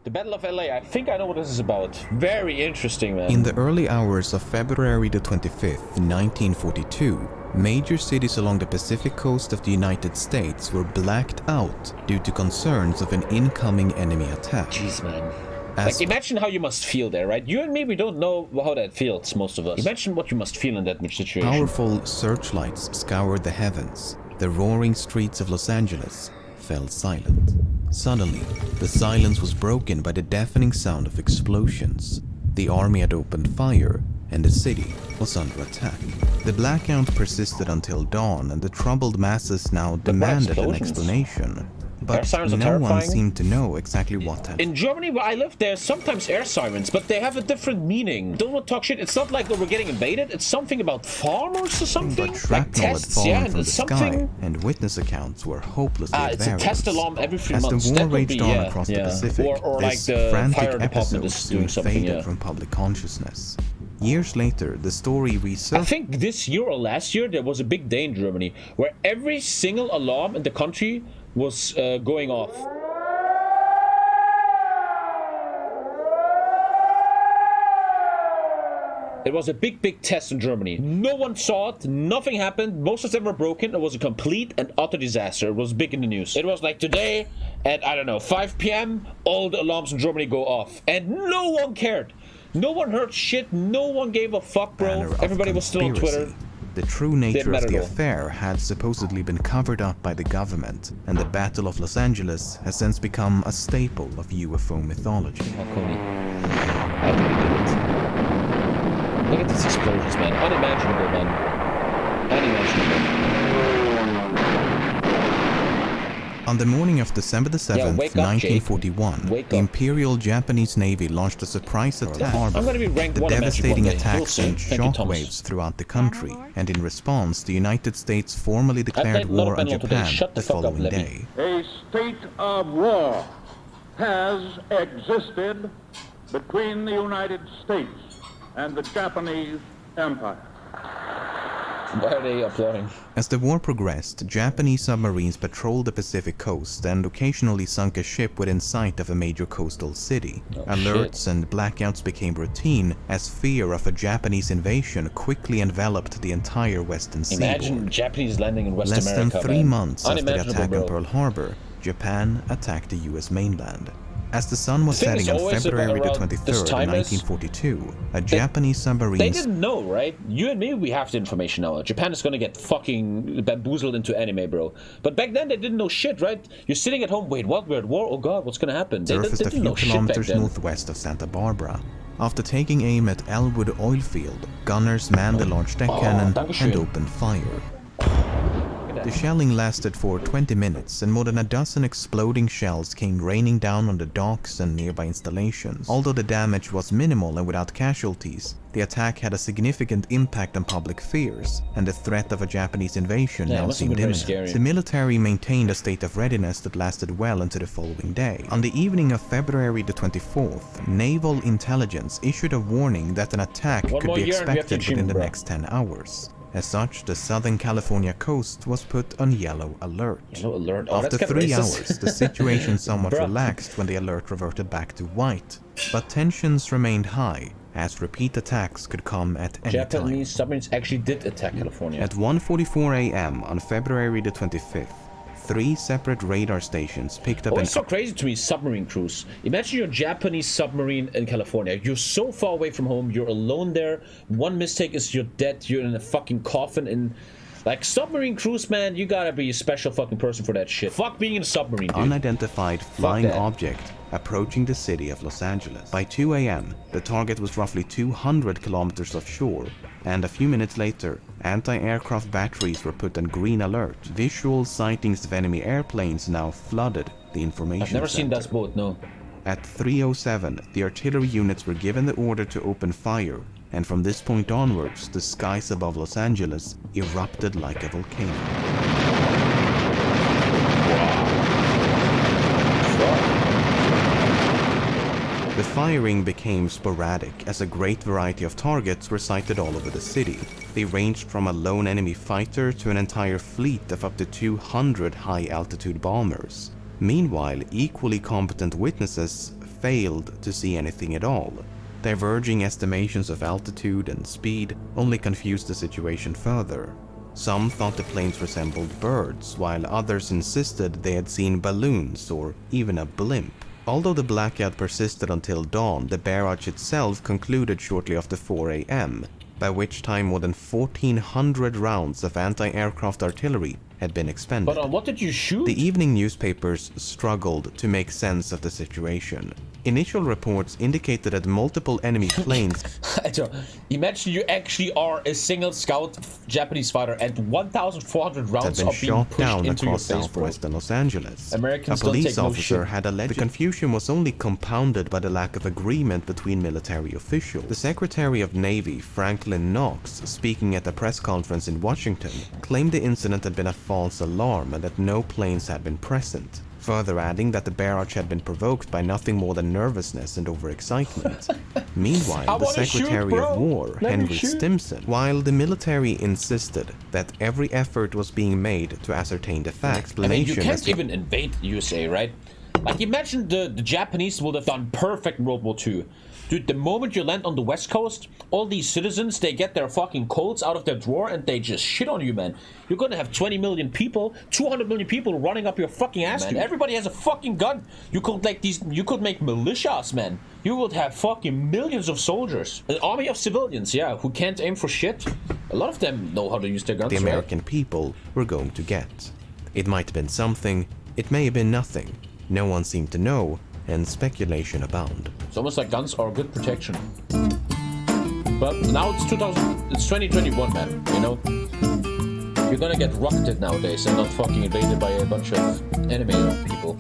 The Battle of LA, I think I know what this is about. Very interesting, man. In the early hours of February the 25th, 1942, major cities along the Pacific coast of the United States were blacked out due to concerns of an incoming enemy attack. Jeez, man. Like, imagine how you must feel there, right? You and me, we don't know how that feels, most of us. Imagine what you must feel in that situation. Powerful searchlights scoured the heavens. The roaring streets of Los Angeles fell silent. Suddenly, the silence was broken by the deafening sound of explosions. The army had opened fire, and the city was under attack. The blackout persisted until dawn, and the troubled masses now demanded an explanation. But no one seemed to know exactly what happened. In Germany, where I live, there's sometimes air sirens, but they have a different meaning. Don't want to talk shit. It's not like we're getting invaded. It's something about farmers or something. But shrapnel had fallen from the sky, and witness accounts were hopelessly at variance. It's a test alarm every 3 months. As the war raged on across the Pacific, or this like the frantic episode soon faded from public consciousness. Years later, the story resurfaced. I think this year or last year, there was a big day in Germany where every single alarm in the country was going off. It was a big test in Germany. No one saw it, nothing happened, most of them were broken. It was a complete and utter disaster. It was big in the news. It was like today at, I don't know, 5 p.m, all the alarms in Germany go off. And no one cared. No one heard shit, no one gave a fuck, bro. Everybody was still on Twitter. The true nature of the affair had supposedly been covered up by the government, and the Battle of Los Angeles has since become a staple of UFO mythology. I really did it. Look at these explosions, man. Unimaginable, man. Unimaginable. On the morning of December the 7th, 1941, the Imperial Japanese Navy launched a surprise attack. The devastating attack sent shockwaves throughout the country, and in response, the United States formally declared war on Japan the following day. A state of war has existed between the United States and the Japanese Empire. Why are they applauding? As the war progressed, Japanese submarines patrolled the Pacific coast and occasionally sunk a ship within sight of a major coastal city. Alerts and blackouts became routine as fear of a Japanese invasion quickly enveloped the entire western seaboard. Imagine Japanese landing in West America, Less than 3 months after the attack on Pearl Harbor, Japan attacked the US mainland. As the sun was setting on February the 23rd, 1942, a Japanese submarine... They didn't know, right? You and me, we have the information now. Japan is gonna get fucking bamboozled into anime, bro. But back then, they didn't know shit, right? You're sitting at home, wait, what? We're at war? Oh god, what's gonna happen? They surfaced a few kilometers northwest of Santa Barbara. After taking aim at Elwood oil field, gunners manned the large deck cannon and opened fire. The shelling lasted for 20 minutes, and more than a dozen exploding shells came raining down on the docks and nearby installations. Although the damage was minimal and without casualties, the attack had a significant impact on public fears, and the threat of a Japanese invasion now seemed imminent. The military maintained a state of readiness that lasted well into the following day. On the evening of February the 24th, Naval Intelligence issued a warning that an attack could be expected within the next 10 hours. As such, the Southern California coast was put on yellow alert. After 3 hours, the situation somewhat relaxed when the alert reverted back to white, but tensions remained high, as repeat attacks could come at any time. Japanese submarines actually did attack California. At 1:44 a.m. on February the 25th, 3 separate radar stations picked up it's so crazy to me, submarine crews. Imagine you're a Japanese submarine in California. You're so far away from home. You're alone there. One mistake is you're dead. You're in a fucking coffin. And like submarine crews, man, you gotta be a special fucking person for that shit. Fuck being in a submarine, dude. Unidentified flying object approaching the city of Los Angeles. By 2 a.m., the target was roughly 200 kilometers offshore, and a few minutes later, anti-aircraft batteries were put on green alert. Visual sightings of enemy airplanes now flooded the information I've never seen that boat, no. At 3:07, the artillery units were given the order to open fire, and from this point onwards, the skies above Los Angeles erupted like a volcano. The firing became sporadic as a great variety of targets were sighted all over the city. They ranged from a lone enemy fighter to an entire fleet of up to 200 high-altitude bombers. Meanwhile, equally competent witnesses failed to see anything at all. Diverging estimations of altitude and speed only confused the situation further. Some thought the planes resembled birds, while others insisted they had seen balloons or even a blimp. Although the blackout persisted until dawn, the barrage itself concluded shortly after 4 a.m., by which time more than 1,400 rounds of anti-aircraft artillery had been expended. But on what did you shoot? The evening newspapers struggled to make sense of the situation. Initial reports indicated that multiple enemy planes... Imagine you actually are a single scout Japanese fighter and 1,400 rounds had been are being shot pushed down into your across face, bro. southwestern Los Angeles. Americans a police don't take officer no shit. had alleged the confusion was only compounded by the lack of agreement between military officials. The Secretary of Navy, Franklin Knox, speaking at a press conference in Washington, claimed the incident had been a false alarm and that no planes had been present, further adding that the barrage had been provoked by nothing more than nervousness and overexcitement. Meanwhile, the Secretary of War, Henry Stimson, while the military insisted that every effort was being made to ascertain the facts, I mean, you can't even invade USA, right? Like, imagine the Japanese would have done perfect in World War II. Dude, the moment you land on the West Coast, all these citizens, they get their fucking coats out of their drawer and they just shit on you, man. You're gonna have 20 million people, 200 million people running up your fucking ass, man. Everybody has a fucking gun. You could you could make militias, man. You would have fucking millions of soldiers. An army of civilians, yeah, who can't aim for shit. A lot of them know how to use their guns, the American people were going to get. It might have been something, it may have been nothing. No one seemed to know, and speculation abound. It's almost like guns are good protection. But now it's 2021, man, you know? You're gonna get rocketed nowadays and not fucking invaded by a bunch of enemy people.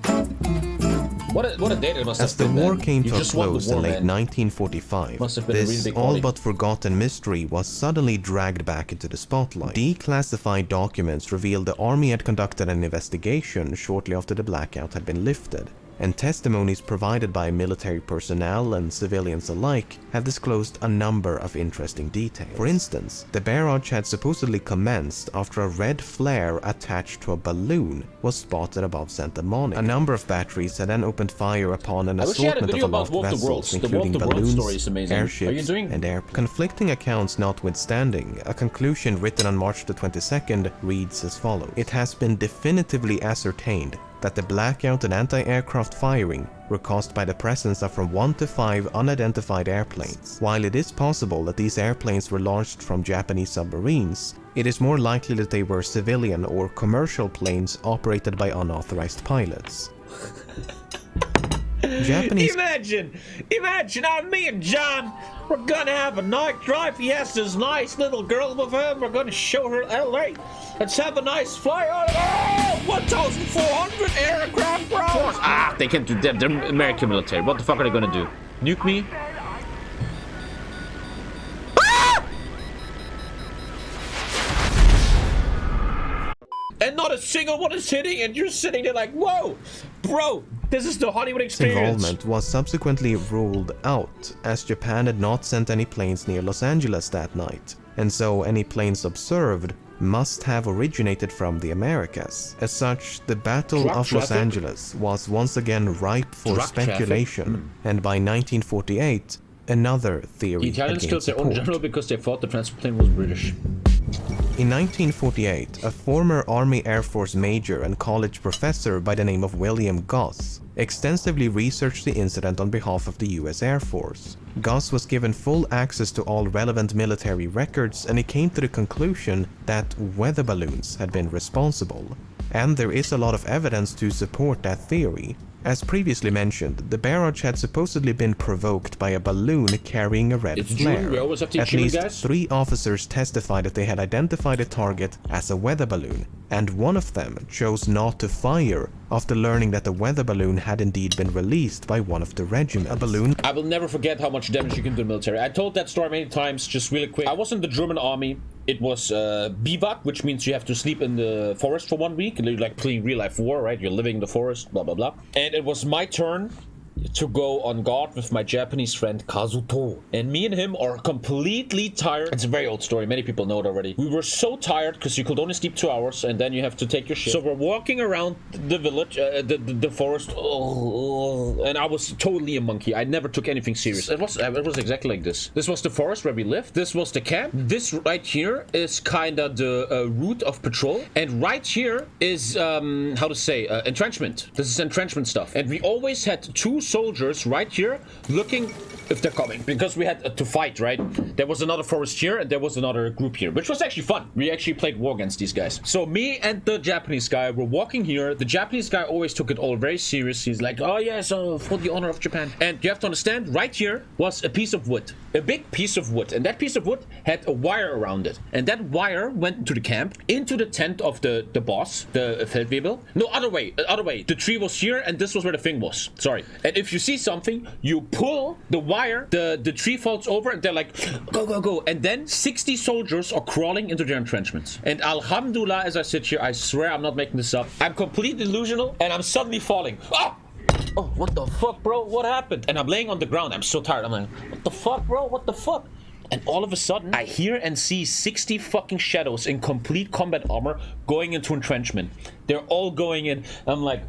What a day that must As have the been, war man. came You to a just won the close in war, late man. 1945, Must have been a really this big all party. but forgotten mystery was suddenly dragged back into the spotlight. Declassified documents revealed the army had conducted an investigation shortly after the blackout had been lifted, and testimonies provided by military personnel and civilians alike have disclosed a number of interesting details. For instance, the barrage had supposedly commenced after a red flare attached to a balloon was spotted above Santa Monica. A number of batteries had then opened fire upon an assortment of aloft vessels, including balloons, airships, and airplanes. Conflicting accounts notwithstanding, a conclusion written on March the 22nd reads as follows. It has been definitively ascertained that the blackout and anti-aircraft firing were caused by the presence of from 1 to 5 unidentified airplanes. While it is possible that these airplanes were launched from Japanese submarines, it is more likely that they were civilian or commercial planes operated by unauthorized pilots. Japanese... Imagine, me and John, we're gonna have a night drive. He has this nice little girl with him. We're gonna show her LA. Let's have a nice fly on. Oh, 1,400 aircraft, bro. Ah, they can't do that. They're American military. What the fuck are they gonna do? Nuke me? And not a single one is hitting, and you're sitting there like, whoa, bro, this is the Hollywood experience. Involvement was subsequently ruled out, as Japan had not sent any planes near Los Angeles that night, and so any planes observed must have originated from the Americas. As such, the Battle of Los Angeles was once again ripe for speculation, and by 1948, another theory The Italians had gained killed their own support. general because they thought the transport plane was British. In 1948, a former Army Air Force major and college professor by the name of William Goss extensively researched the incident on behalf of the US Air Force. Goss was given full access to all relevant military records, and he came to the conclusion that weather balloons had been responsible. And there is a lot of evidence to support that theory. As previously mentioned, the barrage had supposedly been provoked by a balloon carrying a red flare. June, we always have to At achieve, least guys. 3 officers testified that they had identified a target as a weather balloon, and one of them chose not to fire after learning that the weather balloon had indeed been released by one of the regiments. A balloon... I will never forget how much damage you can do in the military. I told that story many times, just really quick. I was in the German army. It was bivouac, which means you have to sleep in the forest for 1 week. Like playing real life war, right? You're living in the forest, blah, blah, blah. And it was my turn to go on guard with my Japanese friend Kazuto. And me and him are completely tired. It's a very old story. Many people know it already. We were so tired because you could only sleep 2 hours and then you have to take your shit. So we're walking around the village, the forest, and I was totally a monkey. I never took anything serious. It was exactly like this. This was the forest where we lived. This was the camp. This right here is kind of the route of patrol. And right here is, how to say, entrenchment. This is entrenchment stuff. And we always had 2 soldiers right here looking if they're coming, because we had to fight, right? There was another forest here and there was another group here, which was actually fun. We actually played war against these guys. So me and the Japanese guy were walking here. The Japanese guy always took it all very serious. He's like, oh yeah, so for the honor of Japan. And you have to understand, right here was a piece of wood, a big piece of wood, and that piece of wood had a wire around it, and that wire went into the camp, into the tent of the boss, the Feldwebel. No, other way. The tree was here and this was where the thing was. Sorry. And if you see something, you pull the wire, the tree falls over and they're like, go, go, go. And then 60 soldiers are crawling into their entrenchments. And alhamdulillah, as I sit here, I swear I'm not making this up. I'm completely delusional and I'm suddenly falling. Oh, what the fuck, bro? What happened? And I'm laying on the ground. I'm so tired. I'm like, what the fuck, bro? What the fuck? And all of a sudden, I hear and see 60 fucking shadows in complete combat armor going into entrenchment. They're all going in. I'm like...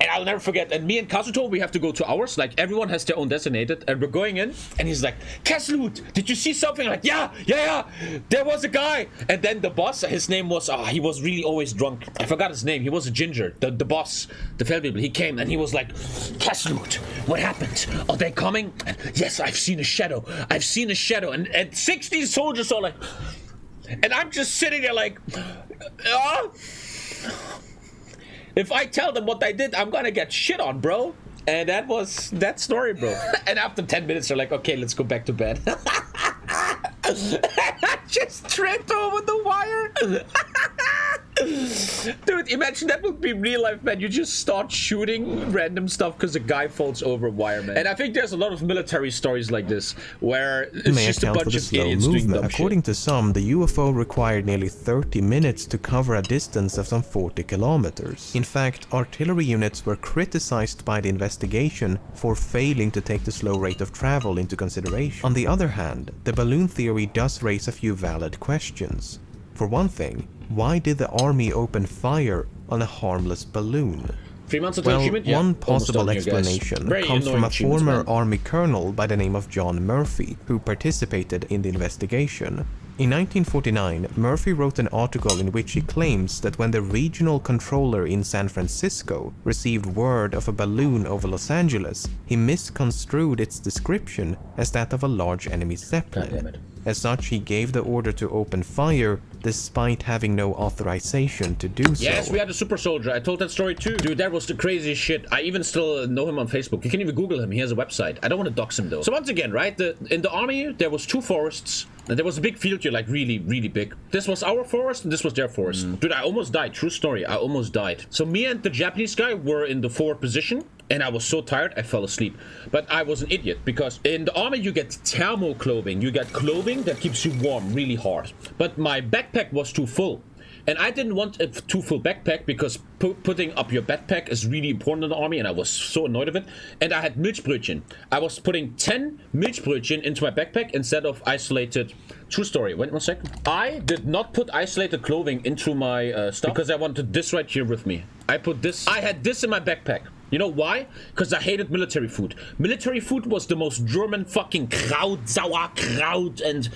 And I'll never forget, and me and Kazuto, we have to go to ours, like everyone has their own designated, and we're going in, and he's like, Keslut, did you see something? I'm like, yeah, there was a guy. And then the boss, his name was, he was really always drunk. I forgot his name, he was a ginger, the boss, the Feldwebel. He came and he was like, Keslut, what happened? Are they coming? And, yes, I've seen a shadow, and 60 soldiers are like, and I'm just sitting there like, if I tell them what I did, I'm gonna get shit on, bro. And that was that story, bro. And after 10 minutes, they're like, okay, let's go back to bed. I just tripped over the wire. Dude, imagine that would be real life, man. You just start shooting random stuff because a guy falls over a wire, man. And I think there's a lot of military stories like this where it's just a bunch of idiots doing dumb shit. According to some, the UFO required nearly 30 minutes to cover a distance of some 40 kilometers. In fact, artillery units were criticized by the investigation for failing to take the slow rate of travel into consideration. On the other hand, the balloon theory does raise a few valid questions. For one thing, why did the army open fire on a harmless balloon? 3 months of Well, achievement? Yeah, one possible explanation comes from a former army colonel by the name of John Murphy, who participated in the investigation. In 1949, Murphy wrote an article in which he claims that when the regional controller in San Francisco received word of a balloon over Los Angeles, he misconstrued its description as that of a large enemy zeppelin. As such, he gave the order to open fire despite having no authorization to do so. Yes, we had a super soldier. I told that story too. Dude, that was the craziest shit. I even still know him on Facebook. You can even Google him. He has a website. I don't want to dox him though. So once again, right, in the army, there was 2 forests. And there was a big field here, like really, really big. This was our forest and this was their forest. Dude, I almost died. True story. I almost died. So me and the Japanese guy were in the forward position. And I was so tired, I fell asleep. But I was an idiot because in the army, you get thermal clothing. You get clothing that keeps you warm really hard. But my backpack was too full. And I didn't want a too full backpack because putting up your backpack is really important in the army, and I was so annoyed of it. And I had Milchbrötchen. I was putting 10 Milchbrötchen into my backpack instead of isolated. True story. Wait 1 second. I did not put isolated clothing into my stuff because I wanted this right here with me. I had this in my backpack. You know why? Because I hated military food. Military food was the most German fucking sauerkraut and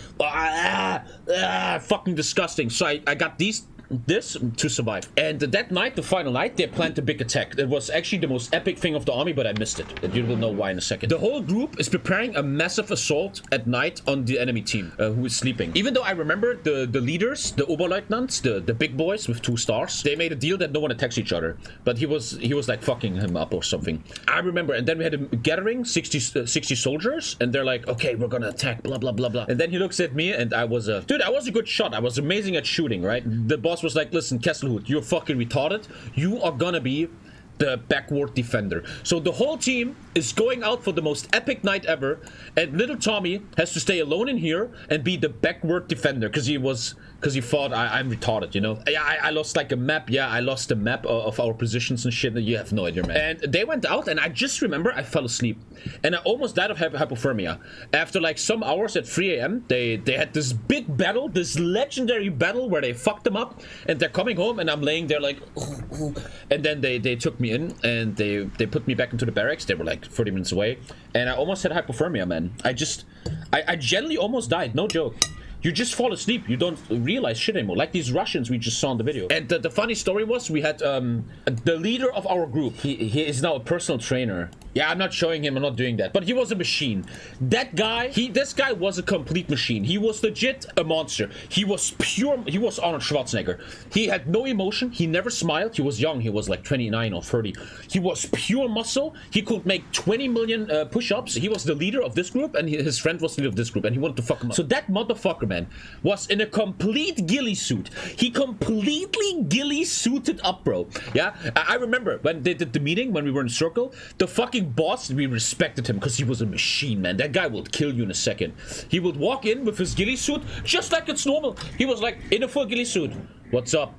fucking disgusting. So I got this to survive. And that night, the final night, they planned a big attack. It was actually the most epic thing of the army, but I missed it. And you will know why in a second. The whole group is preparing a massive assault at night on the enemy team who is sleeping. Even though I remember the leaders, the Oberleutnants, the big boys with 2 stars, they made a deal that no one attacks each other. But he was like fucking him up or something. I remember. And then we had a gathering, 60 soldiers, and they're like, okay, we're gonna attack, blah, blah, blah, blah. And then he looks at me, and I was a good shot. I was amazing at shooting, right? The boss was like, listen, Kesselhut, you're fucking retarded. You are gonna be the backward defender. So the whole team is going out for the most epic night ever, and little Tommy has to stay alone in here and be the backward defender because he thought I'm retarded, you know. I lost like a map. Yeah, I lost the map of our positions and shit. You have no idea, man. And they went out, and I just remember I fell asleep, and I almost died of hypothermia. After like some hours at 3 a.m., they had this big battle, this legendary battle where they fucked them up, and they're coming home, and I'm laying there like, and then they took me in, and they put me back into the barracks. They were like 30 minutes away, and I almost had hypothermia, man. I genuinely almost died, no joke. You just fall asleep. You don't realize shit anymore. Like these Russians we just saw in the video. And the funny story was we had the leader of our group. He is now a personal trainer. Yeah, I'm not showing him. I'm not doing that. But he was a machine. That guy, this guy was a complete machine. He was legit a monster. He was pure. He was Arnold Schwarzenegger. He had no emotion. He never smiled. He was young. He was like 29 or 30. He was pure muscle. He could make 20 million push-ups. He was the leader of this group, and his friend was the leader of this group, and he wanted to fuck him up. So that motherfucker, man, was in a complete ghillie suit. He completely ghillie suited up, bro. Yeah, I remember when they did the meeting, when we were in circle, the fucking boss, we respected him because he was a machine, man. That guy would kill you in a second. He would walk in with his ghillie suit just like it's normal. He was like in a full ghillie suit. What's up?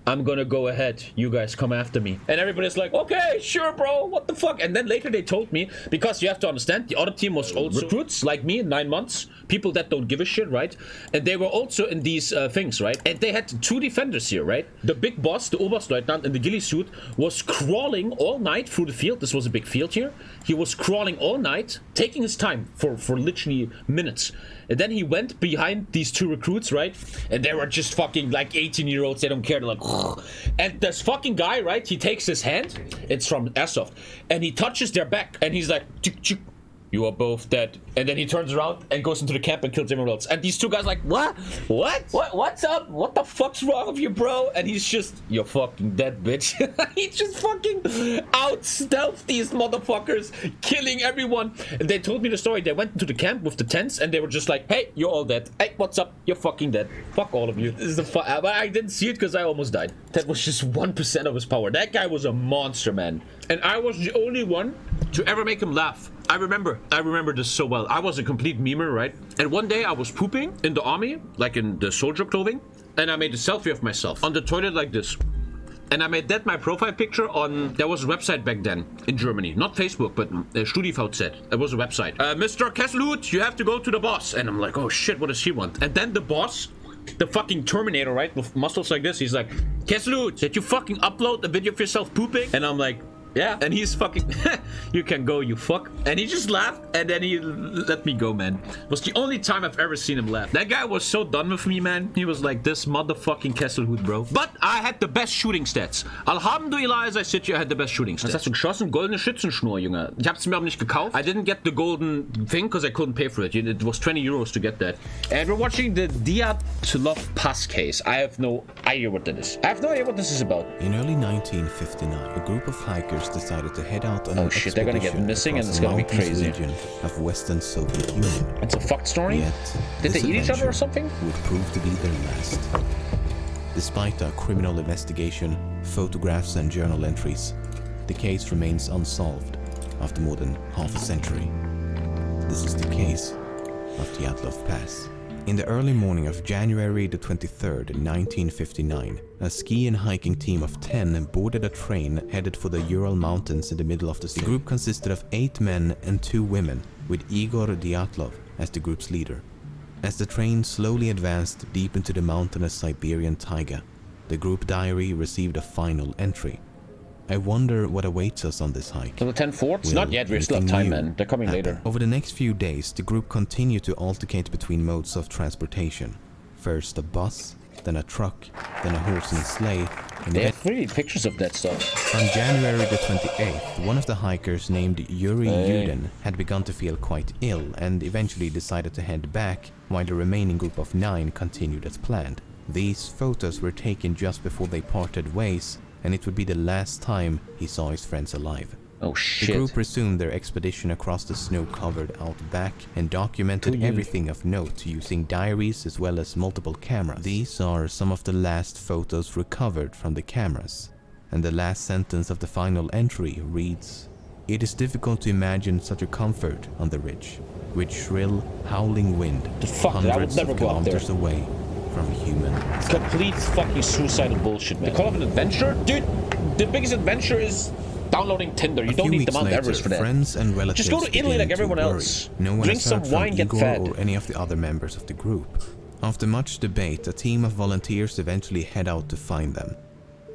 I'm gonna go ahead. You guys come after me. And everybody's like, okay, sure, bro. What the fuck? And then later they told me, because you have to understand, the other team was also recruits like me in 9 months. People that don't give a shit, right? And they were also in these things, right? And they had 2 defenders here, right? The big boss, the Oberstleutnant in the ghillie suit, was crawling all night through the field. This was a big field here. He was crawling all night, taking his time for literally minutes. And then he went behind these 2 recruits, right? And they were just fucking like 18-year-olds. They don't care. They're like, and this fucking guy, right? He takes his hand. It's from Airsoft. And he touches their back. And he's like, chick, chick. You are both dead. And then he turns around and goes into the camp and kills everyone else. And these 2 guys like, what? What's up? What the fuck's wrong with you, bro? And he's just, you're fucking dead, bitch. He just fucking out-stealthed these motherfuckers, killing everyone. And they told me the story. They went into the camp with the tents and they were just like, hey, you're all dead. Hey, what's up? You're fucking dead. Fuck all of you. This is the but I didn't see it because I almost died. That was just 1% of his power. That guy was a monster, man. And I was the only one to ever make him laugh. I remember this so well. I was a complete memer, right? And one day I was pooping in the army, like in the soldier clothing, and I made a selfie of myself on the toilet like this. And I made that my profile picture on, there was a website back then in Germany. Not Facebook, but StudiVZ. It was a website. Mr. Kesselhut, you have to go to the boss. And I'm like, oh shit, what does he want? And then the boss, the fucking Terminator, right? With muscles like this, he's like, Kesselhut, did you fucking upload a video of yourself pooping? And I'm like, yeah, and he's fucking, you can go, you fuck. And he just laughed, and then he let me go, man. It was the only time I've ever seen him laugh. That guy was so done with me, man. He was like, this motherfucking Kesselhut, bro. But I had the best shooting stats. Alhamdulillah, as I sit here, I had the best shooting stats. Was hast du geschossen? Goldene Schützenschnur, Junge. Ich hab's mir aber nicht gekauft. I didn't get the golden thing because I couldn't pay for it. It was 20 euros to get that. And we're watching the Dyatlov Pass case. I have no idea what that is. I have no idea what this is about. In early 1959, a group of hikers decided to head out on an shit, they're gonna get missing and it's gonna be crazy. Region of Western Soviet Union. It's a fucked story? Yet, did they eat each other or something? Would prove to be their last. Despite a criminal investigation, photographs and journal entries, the case remains unsolved after more than half a century. This is the case of Dyatlov Pass. In the early morning of January the 23rd, 1959, a ski and hiking team of 10 boarded a train headed for the Ural Mountains in the middle of the city. The group consisted of 8 men and 2 women, with Igor Dyatlov as the group's leader. As the train slowly advanced deep into the mountainous Siberian taiga, the group diary received a final entry. I wonder what awaits us on this hike. Level 10 forts? Not yet, we still have time, man. They're coming later. Over the next few days, the group continued to alternate between modes of transportation. First a bus, then a truck, then a horse and sleigh. And they have really pictures of that stuff. On January the 28th, one of the hikers named Yuri Yudin had begun to feel quite ill and eventually decided to head back, while the remaining group of 9 continued as planned. These photos were taken just before they parted ways, and it would be the last time he saw his friends alive. Oh shit. The group resumed their expedition across the snow-covered outback and documented everything of note using diaries as well as multiple cameras. These are some of the last photos recovered from the cameras. and the last sentence of the final entry reads, "It is difficult to imagine such a comfort on the ridge, with shrill, howling wind, hundreds of kilometers away from human." Complete fucking suicidal bullshit, man. They call it an adventure? Dude, the biggest adventure is downloading Tinder. You don't need the Mount Everest for that. Friends and relatives just go to Italy like everyone else. No one drink some wine, get Igor fed. Or any of the other members of the group. After much debate, a team of volunteers eventually head out to find them.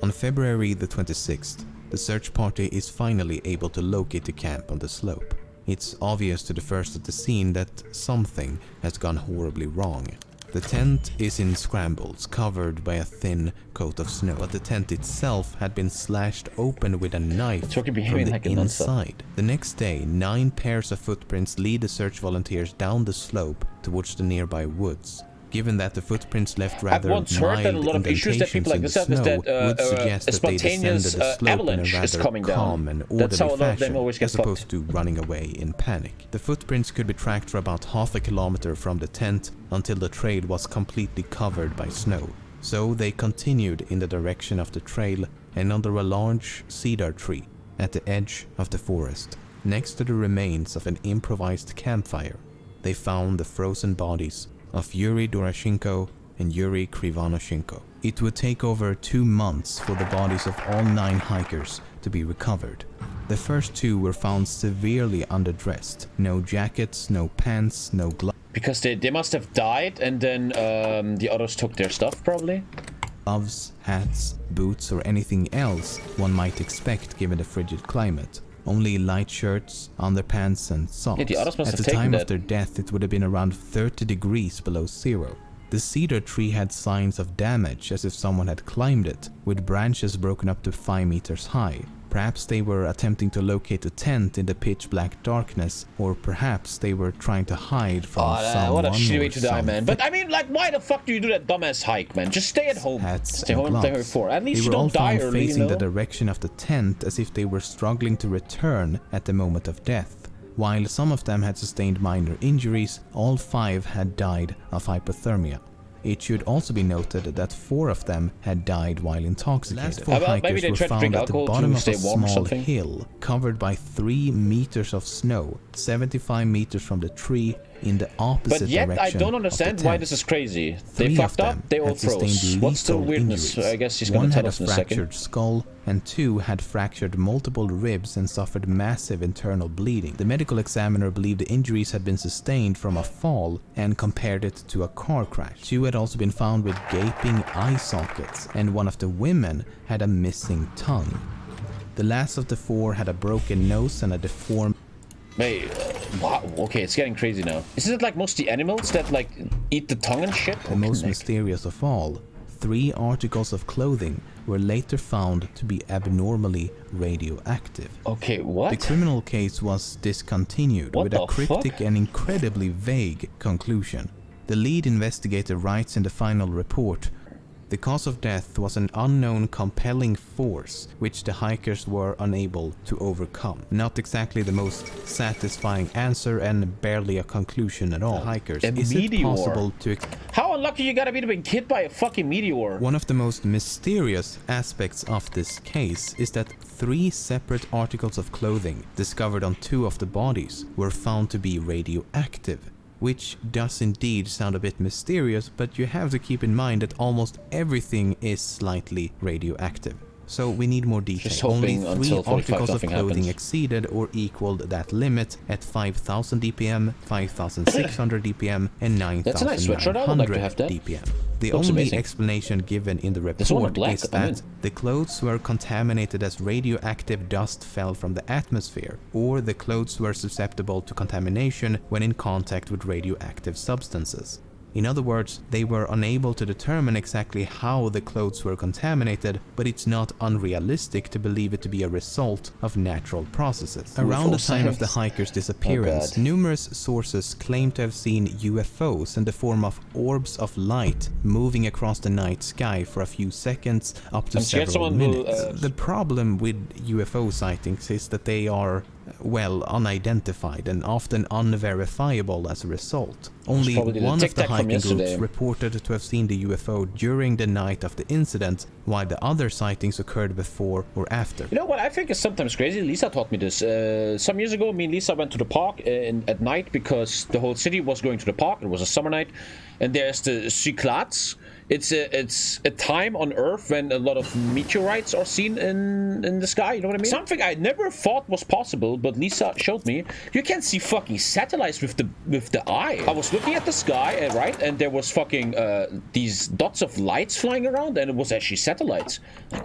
On February the 26th, the search party is finally able to locate the camp on the slope. It's obvious to the first at the scene that something has gone horribly wrong. The tent is in scrambles, covered by a thin coat of snow, but the tent itself had been slashed open with a knife from the inside. The next day, 9 pairs of footprints lead the search volunteers down the slope towards the nearby woods. Given that the footprints left rather mild indentations in the snow, would suggest that they descended the slope in a rather calm and orderly fashion, as opposed to running away in panic. The footprints could be tracked for about half a kilometer from the tent until the trail was completely covered by snow. So they continued in the direction of the trail and under a large cedar tree at the edge of the forest, next to the remains of an improvised campfire, they found the frozen bodies of Yuri Doroshenko and Yuri Krivonoshenko. It would take over 2 months for the bodies of all 9 hikers to be recovered. The first 2 were found severely underdressed. No jackets, no pants, no gloves. Because they must have died and then the others took their stuff, probably? Gloves, hats, boots, or anything else one might expect given the frigid climate. Only light shirts, underpants, and socks. Yeah, the others must At have the time taken of their death, it would have been around 30 degrees below zero. The cedar tree had signs of damage, as if someone had climbed it, with branches broken up to 5 meters high. Perhaps they were attempting to locate a tent in the pitch-black darkness, or perhaps they were trying to hide from someone. What a shitty way to die, man. But I mean, like, why the fuck do you do that dumbass hike, man? Just stay at home. Stay home and play her 4. At least you don't die early, facing the direction of the tent as if they were struggling to return at the moment of death. While some of them had sustained minor injuries, all 5 had died of hypothermia. It should also be noted that 4 of them had died while intoxicated. The last 4 hikers were found at the bottom of a small hill, covered by 3 meters of snow, 75 meters from the tree, in the opposite direction. But yet, I don't understand why this is crazy. They fucked up, they all froze. What's the weirdness? I guess he's gonna tell us in a second. 1 had a fractured skull, and 2 had fractured multiple ribs and suffered massive internal bleeding. The medical examiner believed the injuries had been sustained from a fall and compared it to a car crash. 2 had also been found with gaping eye sockets, and 1 of the women had a missing tongue. The last of the 4 had a broken nose and a deformed... Wait, wow, okay, it's getting crazy now. Isn't it like most of the animals that like eat the tongue and shit? The most mysterious of all, 3 articles of clothing were later found to be abnormally radioactive. Okay, what? The criminal case was discontinued with a cryptic and incredibly vague conclusion. The lead investigator writes in the final report, "The cause of death was an unknown compelling force which the hikers were unable to overcome." Not exactly the most satisfying answer and barely a conclusion at all. The hikers, is it possible to... How unlucky you gotta be to be hit by a fucking meteor? One of the most mysterious aspects of this case is that 3 separate articles of clothing discovered on 2 of the bodies were found to be radioactive. Which does indeed sound a bit mysterious, but you have to keep in mind that almost everything is slightly radioactive. So we need more details. Only 3 articles of clothing exceeded or equaled that limit at 5,000 dPm, 5,600 dPm, and 9,900 dPm. The only explanation given in the report is that the clothes were contaminated as radioactive dust fell from the atmosphere, or the clothes were susceptible to contamination when in contact with radioactive substances. In other words, they were unable to determine exactly how the clothes were contaminated, but it's not unrealistic to believe it to be a result of natural processes. Around the time of the hikers' disappearance, numerous sources claim to have seen UFOs in the form of orbs of light moving across the night sky for a few seconds up to several minutes. The problem with UFO sightings is that they are well, unidentified and often unverifiable as a result. Only probably the one of the tic-tac from hiking groups yesterday. reported to have seen the UFO during the night of the incident, while the other sightings occurred before or after. You know what I think is sometimes crazy? Lisa taught me this. Some years ago, me and Lisa went to the park at night because the whole city was going to the park. It was a summer night. And there's the Cyclades. It's a time on Earth when a lot of meteorites are seen in the sky. You know what I mean? Something I never thought was possible, but Lisa showed me. You can see fucking satellites with the eye. I was looking at the sky, right, and there was fucking these dots of lights flying around, and it was actually satellites.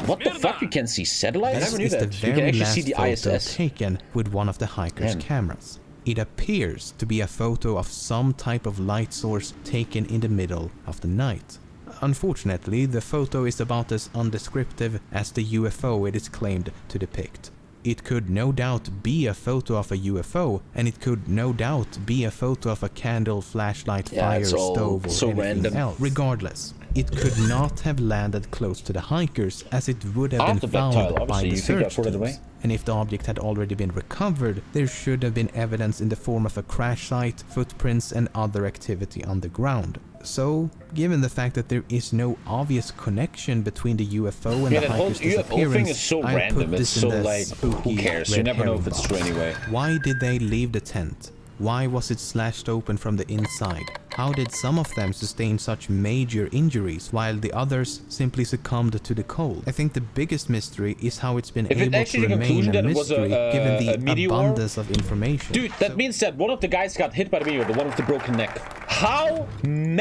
What the fuck? You can see satellites? I never knew that. This is the You can very actually last see the photo ISS. taken with one of the hikers' cameras. It appears to be a photo of some type of light source taken in the middle of the night. Unfortunately, the photo is about as undescriptive as the UFO it is claimed to depict. It could no doubt be a photo of a UFO, and it could no doubt be a photo of a candle, flashlight, fire, it's all stove, or so anything random. else. Regardless, it could not have landed close to the hikers, as it would have After been that found tile, by obviously, the you think I search put it teams. away? And if the object had already been recovered, there should have been evidence in the form of a crash site, footprints, and other activity on the ground. So, given the fact that there is no obvious connection between the UFO and Yeah, the that whole hiker's UFO disappearance, thing is so I'll random. put It's this in so the like, spooky who cares? You red never know if herring it's true box. anyway. Why did they leave the tent? Why was it slashed open from the inside? How did some of them sustain such major injuries while the others simply succumbed to the cold? I think the biggest mystery is how it's been If it able to actually remain conclusion a that it was mystery given a the meteor? abundance of information. Dude, that means that one of the guys got hit by the meteor, the one with the broken neck. How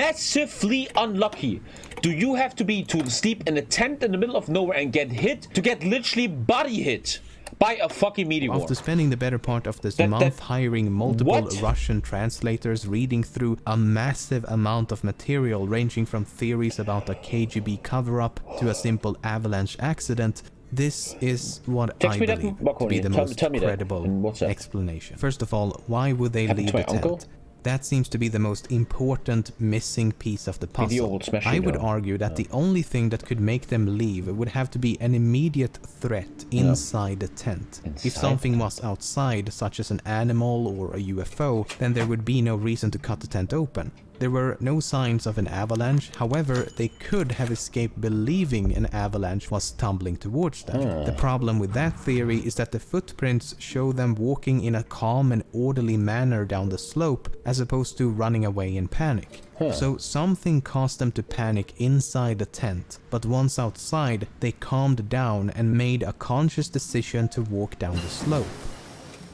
massively unlucky do you have to be to sleep in a tent in the middle of nowhere and get hit, to get literally body hit by a fucking meteor? After spending the better part of this That- month hiring multiple What? Russian translators, reading through a massive amount of material ranging from theories about a KGB cover-up to a simple avalanche accident, this is what Text I me that, believe to Marconi. be the Tell- most tell me that credible in WhatsApp. explanation. First of all, why would they Happened leave to my the tent? uncle? That seems to be the most important missing piece of the the puzzle. old smashing I would gun. argue that the only thing that could make them leave would have to be an immediate threat inside the tent. If Inside? something was outside, such as an animal or a UFO, then there would be no reason to cut the tent open. There were no signs of an avalanche, however, they could have escaped believing an avalanche was tumbling towards them. The problem with that theory is that the footprints show them walking in a calm and orderly manner down the slope, as opposed to running away in panic. So something caused them to panic inside the tent, but once outside, they calmed down and made a conscious decision to walk down the slope.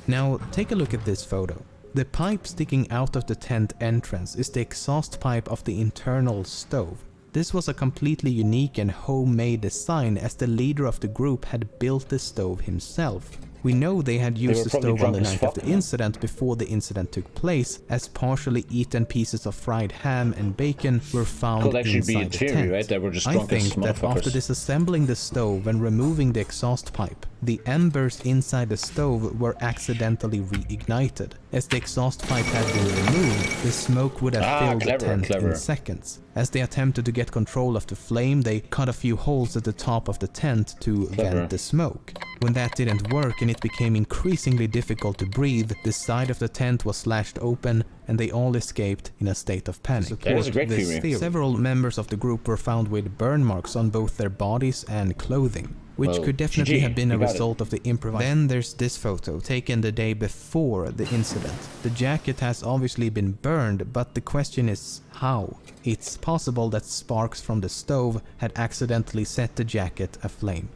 Now, take a look at this photo. The pipe sticking out of the tent entrance is the exhaust pipe of the internal stove. This was a completely unique and homemade design, as the leader of the group had built the stove himself. We know they had used were the probably stove on the drunk as night of fuck. the incident before the incident took place, as partially eaten pieces of fried ham and bacon were found Could actually be inside in the theory, tent. right? They were just I drunk as think that after motherfuckers. disassembling the stove and removing the exhaust pipe, the embers inside the stove were accidentally reignited. As the exhaust pipe had been removed, the smoke would have filled clever, the tent clever. in seconds. As they attempted to get control of the flame, they cut a few holes at the top of the tent to vent the smoke. When that didn't work and it became increasingly difficult to breathe, the side of the tent was slashed open and they all escaped in a state of panic. That is a great This theory. Several members of the group were found with burn marks on both their bodies and clothing, which Well, could definitely GG, have been a you got it. result of the improvisation. Then there's this photo, taken the day before the incident. The jacket has obviously been burned, but the question is how? It's possible that sparks from the stove had accidentally set the jacket aflame.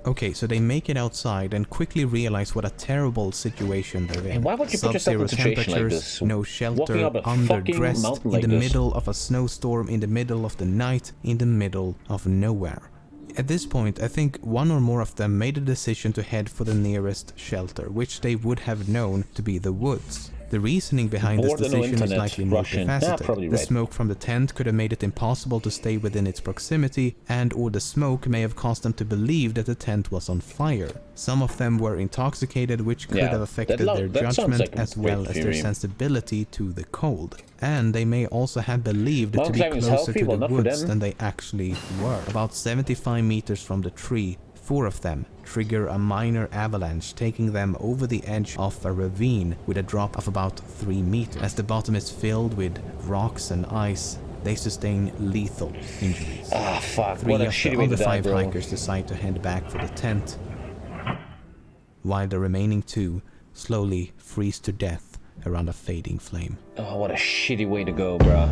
Okay, so they make it outside and quickly realize what a terrible situation they're in. And why would you put yourself in a Sub-zero situation like temperatures, this? no Walking shelter, up a fucking underdressed, mountain in like the this. middle of a snowstorm, in the middle of the night, in the middle of nowhere. At this point, I think one or more of them made a decision to head for the nearest shelter, which they would have known to be the woods. The reasoning behind this Bored and no decision is internet, likely Russian. Yeah, multifaceted. probably The right. smoke from the tent could have made it impossible to stay within its proximity, and or the smoke may have caused them to believe that the tent was on fire. Some of them were intoxicated, which could Yeah, have affected that their sounds judgment like a as great well as their theory. sensibility to the cold. And they may also have believed Mountain to be climbing is closer healthy, to well, the not for woods them. than they actually were. About 75 meters from the tree, 4 of them trigger a minor avalanche, taking them over the edge of a ravine with a drop of about 3 meters. As the bottom is filled with rocks and ice, they sustain lethal injuries. Ah, fuck. 3 What a of shitty the way other to die, 5 bro. hikers decide to head back for the tent, while the remaining 2 slowly freeze to death around a fading flame. Oh, what a shitty way to go, bro.